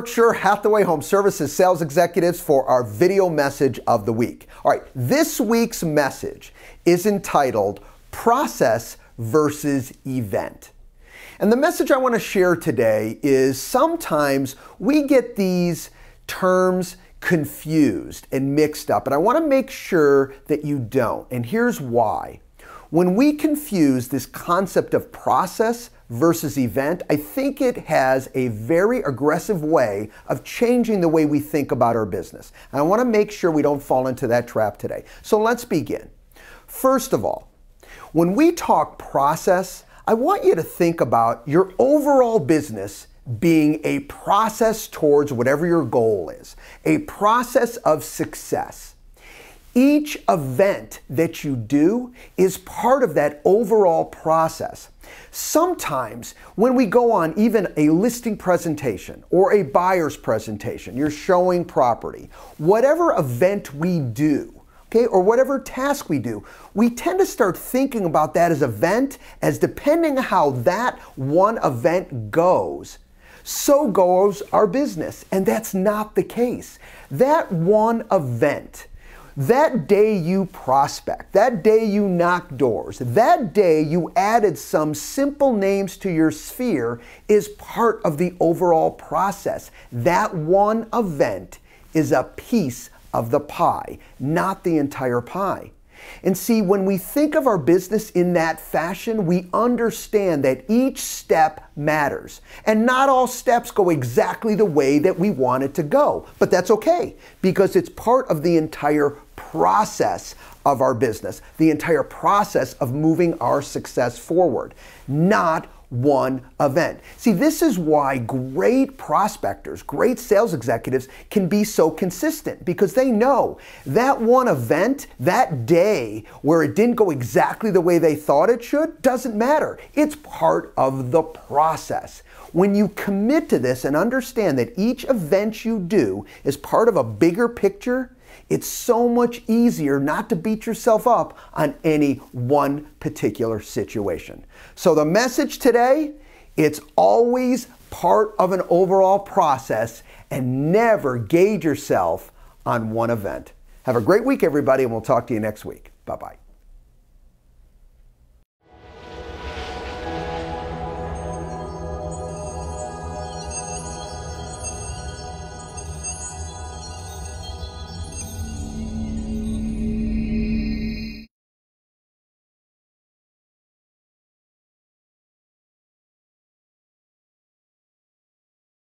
Berkshire Hathaway Home Services sales executives for our video message of the week. All right, this week's message is entitled Process versus Event. And the message I want to share today is sometimes we get these terms confused and mixed up, and I want to make sure that you don't. And here's why. When we confuse this concept of process versus event, I think it has a very aggressive way of changing the way we think about our business. And I want to make sure we don't fall into that trap today. So let's begin. First of all, when we talk process, I want you to think about your overall business being a process towards whatever your goal is, a process of success. Each event that you do is part of that overall process. Sometimes when we go on even a listing presentation or a buyer's presentation, you're showing property, whatever event we do, okay, or whatever task we do, we tend to start thinking about that as event, as depending on how that one event goes, so goes our business. And that's not the case. That one event, that day you prospect, that day you knock doors, that day you added some simple names to your sphere is part of the overall process. That one event is a piece of the pie, not the entire pie. And see, when we think of our business in that fashion, we understand that each step matters. And not all steps go exactly the way that we want it to go. But that's okay, because it's part of the entire process of our business, the entire process of moving our success forward, not one event. See, this is why great prospectors, great sales executives can be so consistent, because they know that one event, that day where it didn't go exactly the way they thought it should, doesn't matter. It's part of the process. When you commit to this and understand that each event you do is part of a bigger picture, it's so much easier not to beat yourself up on any one particular situation. So the message today, it's always part of an overall process, and never gauge yourself on one event. Have a great week, everybody, and we'll talk to you next week. Bye-bye.